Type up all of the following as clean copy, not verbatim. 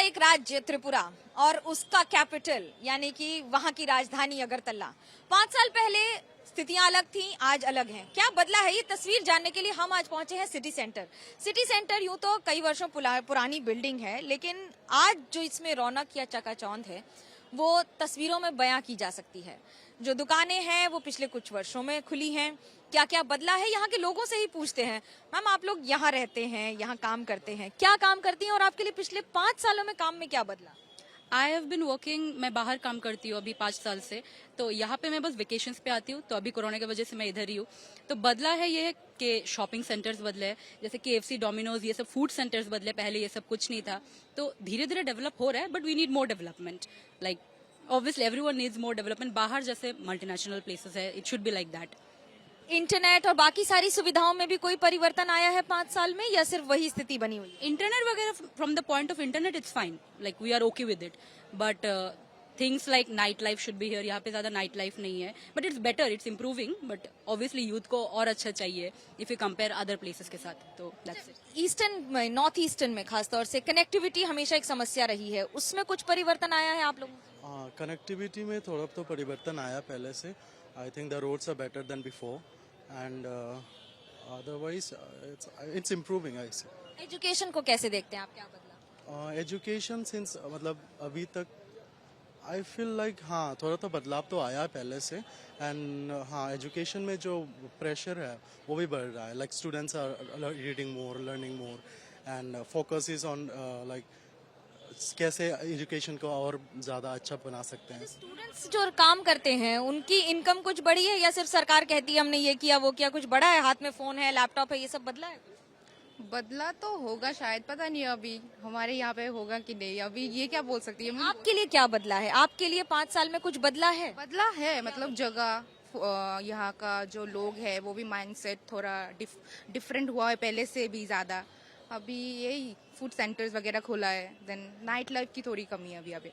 एक राज्य त्रिपुरा और उसका कैपिटल यानी कि वहां की राजधानी अगरतला 5 साल पहले स्थितियां अलग थी, आज अलग हैं। क्या बदला है, ये तस्वीर जानने के लिए हम आज पहुंचे हैं सिटी सेंटर। सिटी सेंटर यूं तो कई वर्षों पुरानी बिल्डिंग है, लेकिन आज जो इसमें रौनक या चकाचौंध है वो तस्वीरों में बयां की जा सकती है। जो दुकानें हैं वो पिछले कुछ वर्षों में खुली हैं। क्या क्या बदला है, यहाँ के लोगों से ही पूछते हैं। मैम, आप लोग यहाँ रहते हैं, यहाँ काम करते हैं, क्या काम करती हैं और आपके लिए पिछले 5 सालों में काम में क्या बदला? आई हैव बिन वर्किंग, मैं बाहर काम करती हूँ अभी 5 साल से, तो यहाँ पे मैं बस वेकेशंस पे आती हूँ। तो अभी कोरोना की वजह से मैं इधर ही हूँ। तो बदला है ये कि शॉपिंग सेंटर्स बदले हैं, जैसे KFC, डोमिनोज, ये सब फूड सेंटर्स बदले। पहले ये सब कुछ नहीं था, तो धीरे धीरे डेवलप हो रहा है, but we need more development. Like obviously everyone needs more development. बाहर जैसे मल्टीनेशनल प्लेसेस है, it should be like that. Internet और बाकी सारी सुविधाओं में भी कोई परिवर्तन आया है 5 साल में, या सिर्फ वही स्थिति बनी हुई है? इंटरनेट वगैरह, from the point of internet it's fine, like we are okay with it, but things like night life should be here. यहाँ पे ज्यादा नाइट लाइफ नहीं है, but it's better, it's improving. But obviously youth को और अच्छा चाहिए if you compare other places के साथ, तो दैट्स इट। ईस्टर्न में, नॉर्थ ईस्टर्न में खासतौर से कनेक्टिविटी हमेशा एक समस्या रही है, उसमें कुछ परिवर्तन आया है आप लोगों को? हाँ, कनेक्टिविटी में थोड़ा तो परिवर्तन आया पहले से। I think the roads are better than before and otherwise it's improving. I say education को कैसे देखते हैं आप, क्या बदला? एजुकेशन सिंस मतलब अभी तक आई फील लाइक हाँ थोड़ा तो बदलाव तो आया है पहले से। एंड हाँ, एजुकेशन में जो प्रेशर है वो भी बढ़ रहा है। Like students are reading more, learning more and focus is on like कैसे एजुकेशन को और ज्यादा अच्छा बना सकते हैं। स्टूडेंट्स जो काम करते हैं उनकी इनकम कुछ बढ़ी है, या सिर्फ सरकार कहती है हमने ये किया वो किया? कुछ बड़ा है, हाथ में फोन है, लैपटॉप है, ये सब बदला है? बदला तो होगा शायद, पता नहीं अभी हमारे यहाँ पे होगा कि नहीं, अभी ये क्या बोल सकती है। आपके लिए क्या बदला है? आपके लिए 5 साल में कुछ बदला है? बदला है मतलब जगह, यहाँ का जो लोग है वो भी माइंडसेट थोड़ा डिफरेंट हुआ है पहले से भी ज्यादा। अभी यही फूड सेंटर्स वगैरह खोला है, देन नाइट लाइफ की थोड़ी कमी है अभी।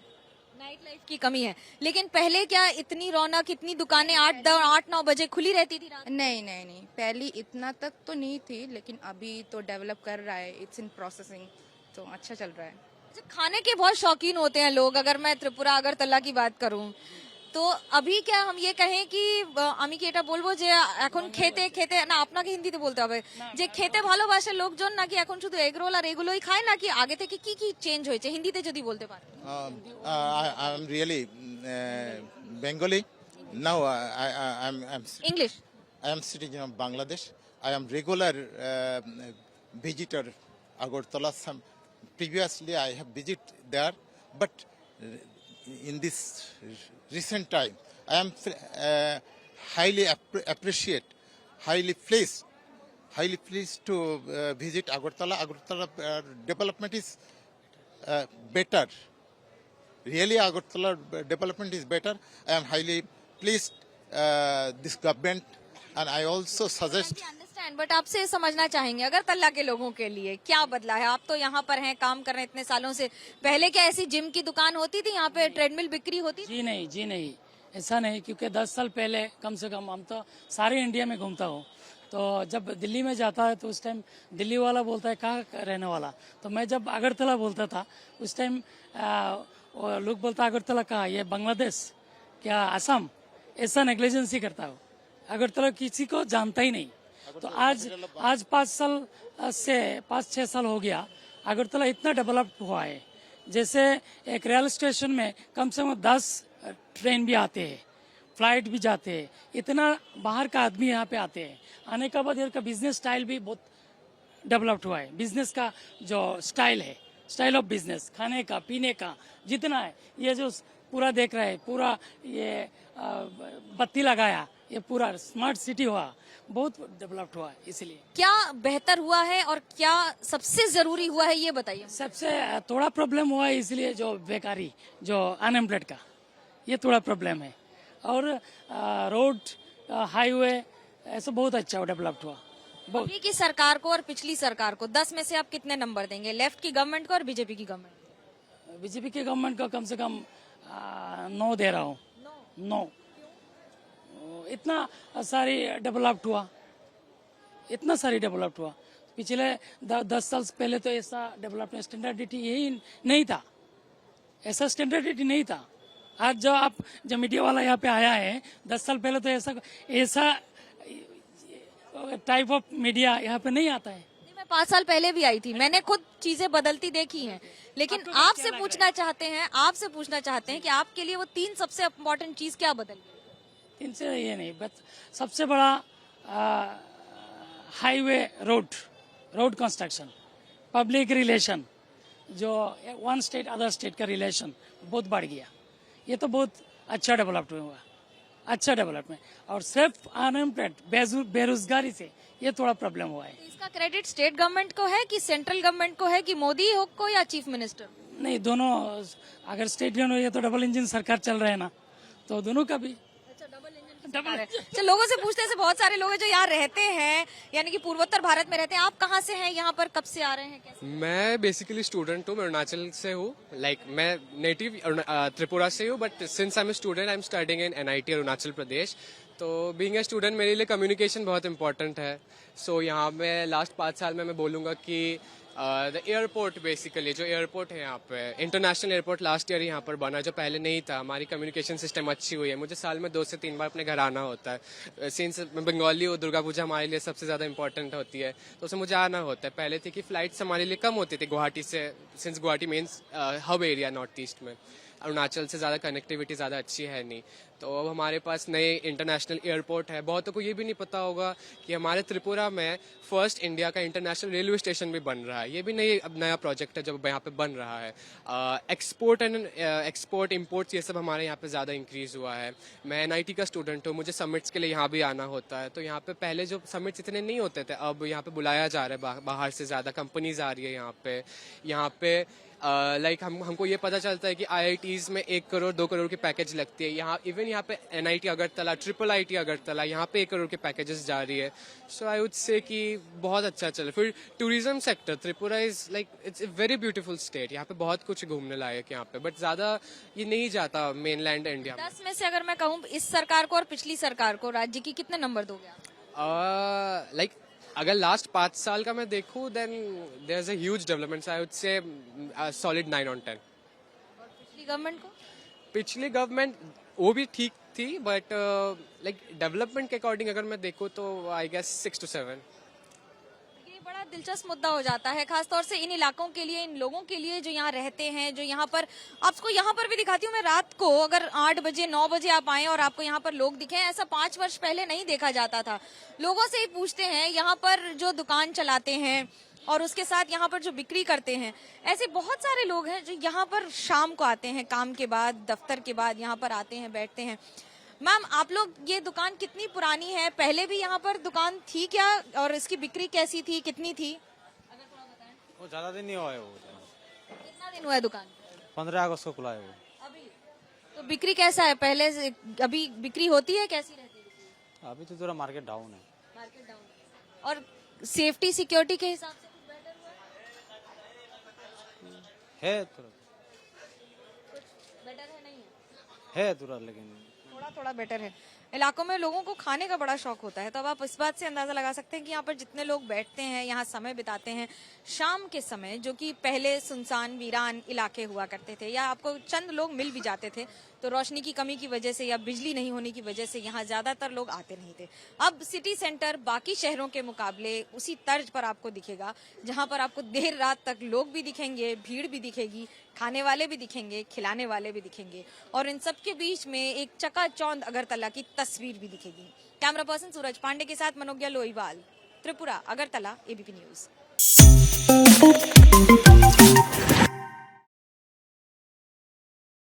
नाइट लाइफ की कमी है, लेकिन पहले क्या इतनी रौनक, इतनी दुकानें 8-9 बजे खुली रहती थी रात? नहीं, पहले इतना तक तो नहीं थी, लेकिन अभी तो डेवलप कर रहा है, इट्स इन प्रोसेसिंग, तो अच्छा चल रहा है। अच्छा, खाने के बहुत शौकीन होते हैं लोग। अगर मैं त्रिपुरा अगरतला की बात करूं तो अभी क्या हम ये कहें कि আমি কি এটা বলবো যে এখন খেতে খেতে না, আপনাকে হিন্দিতে বলতে হবে যে খেতে ভালোবাসে লোকজন নাকি এখন শুধু এগ রোল আর এগুলোই খায়, নাকি আগে থেকে কি কি চেঞ্জ হয়েছে হিন্দিতে যদি বলতে পারেন? I'm really Bengali. Now I'm English? I am citizen of Bangladesh. I am regular visitor Agartala. Previously I have visited there, but in this recent time I am highly pleased to visit Agartala. Agartala development is better. Really, Agartala development is better. I am highly pleased this government, and I also suggest. But आपसे ये समझना चाहेंगे अगरतला के लोगों के लिए क्या बदला है? आप तो यहाँ पर हैं, काम कर रहे हैं इतने सालों से। पहले क्या ऐसी जिम की दुकान होती थी, यहाँ पे ट्रेडमिल बिक्री होती थी? जी नहीं, ऐसा नहीं, क्योंकि 10 साल पहले कम से कम, हम तो सारे इंडिया में घूमता हूँ, तो जब दिल्ली में जाता है तो उस टाइम दिल्ली वाला बोलता है कहाँ रहने वाला, तो मैं जब अगरतला बोलता था उस टाइम लोग बोलता अगरतला कहाँ, ये बांग्लादेश क्या असम, ऐसा नेग्लिजेंसी करता हो। अगरतला किसी को जानता ही नहीं। तो आज 5-6 साल हो गया, अगरतला इतना डेवलप हुआ है। जैसे एक रेल स्टेशन में कम से कम 10 ट्रेन भी आते हैं, फ्लाइट भी जाते हैं, इतना बाहर का आदमी यहाँ पे आते हैं। आने के बाद इधर का बिजनेस स्टाइल भी बहुत डेवलप्ड हुआ है। बिजनेस का जो स्टाइल है, स्टाइल ऑफ बिजनेस, खाने का पीने का जितना है, ये जो पूरा देख रहे हैं, पूरा ये बत्ती लगाया, ये पूरा स्मार्ट सिटी हुआ, बहुत डेवलप्ड हुआ। इसलिए क्या बेहतर हुआ है और क्या सबसे जरूरी हुआ है ये बताइए। सबसे थोड़ा प्रॉब्लम हुआ है, इसलिए जो बेकारी, जो अनएम्प्लॉयड का, ये थोड़ा प्रॉब्लम है। और रोड, हाईवे ऐसा बहुत अच्छा डेवलप्ड हुआ। अभी की सरकार को और पिछली सरकार को 10 में से आप कितने नंबर देंगे? लेफ्ट की गवर्नमेंट को और बीजेपी की गवर्नमेंट? बीजेपी की गवर्नमेंट को कम से कम 9 दे रहा हूँ। 9 इतना सारी डेवलप्ड हुआ, इतना सारी डेवलप्ड हुआ। पिछले 10 साल पहले तो ऐसा डेवलपमेंट स्टैंडर्डिटी यही नहीं था। ऐसा स्टैंडर्डिटी नहीं था। आज जब मीडिया वाला यहाँ पे आया है 10 साल पहले तो ऐसा टाइप ऑफ मीडिया यहाँ पे नहीं आता है। नहीं, मैं 5 साल पहले भी आई थी, मैंने खुद चीजें बदलती देखी हैं, लेकिन आपसे पूछना चाहते हैं कि आपके लिए वो 3 सबसे इम्पोर्टेंट चीज क्या बदल गई? इनसे ये नहीं, बस सबसे बड़ा highway road construction, public relation, जो वन स्टेट अदर स्टेट का रिलेशन बहुत बढ़ गया। ये तो बहुत अच्छा डेवलपमेंट हुआ, अच्छा डेवलपमेंट। और सिर्फ अनएम्प्लॉयड बेरोजगारी से ये थोड़ा प्रॉब्लम हुआ है। इसका क्रेडिट स्टेट गवर्नमेंट को है कि सेंट्रल गवर्नमेंट को है कि मोदी को या चीफ मिनिस्टर? नहीं, दोनों। अगर स्टेट गवर्नमेंट हो ये तो डबल इंजन सरकार चल रहा है ना, तो दोनों का भी डबल। चलो लोगों से पूछते हैं, बहुत सारे लोग हैं जो यहाँ रहते हैं, यानी कि पूर्वोत्तर भारत में रहते हैं। आप कहाँ से हैं, यहाँ पर कब से आ रहे हैं, कैसे? मैं बेसिकली स्टूडेंट हूँ, मैं अरुणाचल से हूँ। मैं नेटिव त्रिपुरा से हूँ, but since I am student I am studying in NIT Arunachal Pradesh. तो बीइंग ए स्टूडेंट मेरे लिए कम्युनिकेशन बहुत इंपॉर्टेंट है। सो यहाँ पे लास्ट 5 साल में मैं बोलूँगा कि द एयरपोर्ट, बेसिकली जो एयरपोर्ट है यहाँ पे, इंटरनेशनल एयरपोर्ट लास्ट ईयर यहाँ पर बना, जो पहले नहीं था। हमारी कम्युनिकेशन सिस्टम अच्छी हुई है। मुझे साल में 2 से 3 बार अपने घर आना होता है। सिंस मैं बंगाली हूँ, दुर्गा पूजा हमारे लिए सबसे ज़्यादा इंपॉर्टेंट होती है, तो उसमें मुझे आना होता है। पहले थी कि फ्लाइट्स हमारे लिए कम होती थी गुवाहाटी से, since Guwahati main hub area north east में। अरुणाचल से ज़्यादा कनेक्टिविटी ज़्यादा अच्छी है नहीं, तो अब हमारे पास नए इंटरनेशनल एयरपोर्ट है। बहुतों को ये भी नहीं पता होगा कि हमारे त्रिपुरा में फर्स्ट इंडिया का इंटरनेशनल रेलवे स्टेशन भी बन रहा है। ये भी अब नया प्रोजेक्ट है जो यहाँ पे बन रहा है। एक्सपोर्ट इम्पोर्ट्स ये सब हमारे यहाँ पे ज़्यादा इंक्रीज़ हुआ है। मैं NIT का स्टूडेंट हूँ, मुझे समिट्स के लिए यहाँ भी आना होता है। तो यहाँ पे पहले जो समिट्स इतने नहीं होते थे, अब यहाँ पे बुलाया जा रहा है, बाहर से ज़्यादा कंपनीज आ रही है यहाँ पे। हमको ये पता चलता है कि IITs में 1 करोड़ 2 करोड़ की पैकेज लगती है। यहाँ पे NIT अगरतला, IIIT अगरतला, यहाँ पे 1 करोड़ के पैकेजेस जा रही है। सो आई वुड से कि बहुत अच्छा चल। फिर tourism sector, Tripura is it's a very beautiful state. यहाँ पे बहुत कुछ घूमने लायक यहाँ पे, बट ज्यादा ये नहीं जाता मेनलैंड इंडिया में। 10 में से अगर मैं कहूँ इस सरकार को और पिछली सरकार को, राज्य की कितने नंबर दोगे आप? अगर लास्ट 5 साल का मैं देखूं, then there is a huge development. I would say solid 9 on 10। और पिछली गवर्नमेंट को? पिछली गवर्नमेंट वो भी ठीक थी, बट डेवलपमेंट के अकॉर्डिंग अगर मैं देखूं तो आई गेस 6 to 7। ये बड़ा दिलचस्प मुद्दा हो जाता है, खासतौर से इन इलाकों के लिए, इन लोगों के लिए जो यहाँ रहते हैं, जो यहाँ पर, आपको यहाँ पर भी दिखाती हूँ मैं रात को, अगर 8 बजे 9 बजे आप आए और आपको यहाँ पर लोग दिखे, ऐसा 5 वर्ष पहले नहीं देखा जाता था। लोगों से ही पूछते हैं, यहाँ पर जो दुकान चलाते हैं और उसके साथ यहाँ पर जो बिक्री करते हैं, ऐसे बहुत सारे लोग हैं जो यहाँ पर शाम को आते हैं, काम के बाद, दफ्तर के बाद यहाँ पर आते हैं, बैठते हैं। मैम, आप लोग, ये दुकान कितनी पुरानी है? पहले भी यहाँ पर दुकान थी क्या, और इसकी बिक्री कैसी थी, कितनी थी? अगर थोड़ा बताएं। वो ज्यादा दिन नहीं हुआ है। वो कितना दिन हुआ है दुकान? 15 अगस्त को खुला है वो। अभी तो बिक्री कैसा है? पहले से अभी बिक्री होती है, कैसी रहती है? अभी तो थोड़ा मार्केट डाउन है। मार्केट डाउन है। और सेफ्टी सिक्योरिटी के हिसाब से कुछ बेटर हुआ है थोड़ा, कुछ बेटर है, नहीं है? है थोड़ा, लेकिन थोड़ा बेटर है। इलाकों में लोगों को खाने का बड़ा शौक होता है, तो अब आप इस बात से अंदाजा लगा सकते हैं कि यहाँ पर जितने लोग बैठते हैं, यहाँ समय बिताते हैं शाम के समय, जो कि पहले सुनसान वीरान इलाके हुआ करते थे, या आपको चंद लोग मिल भी जाते थे तो रोशनी की कमी की वजह से या बिजली नहीं होने की वजह से यहाँ ज्यादातर लोग आते नहीं थे। अब सिटी सेंटर बाकी शहरों के मुकाबले उसी तर्ज पर आपको दिखेगा, जहाँ पर आपको देर रात तक लोग भी दिखेंगे, भीड़ भी दिखेगी, खाने वाले भी दिखेंगे, खिलाने वाले भी दिखेंगे, और इन सबके बीच में एक चकाचौंध अगरतला की तस्वीर भी दिखेगी। कैमरा पर्सन सूरज पांडे के साथ मनोज्ञा लोईवाल, त्रिपुरा, अगरतला, ABP न्यूज।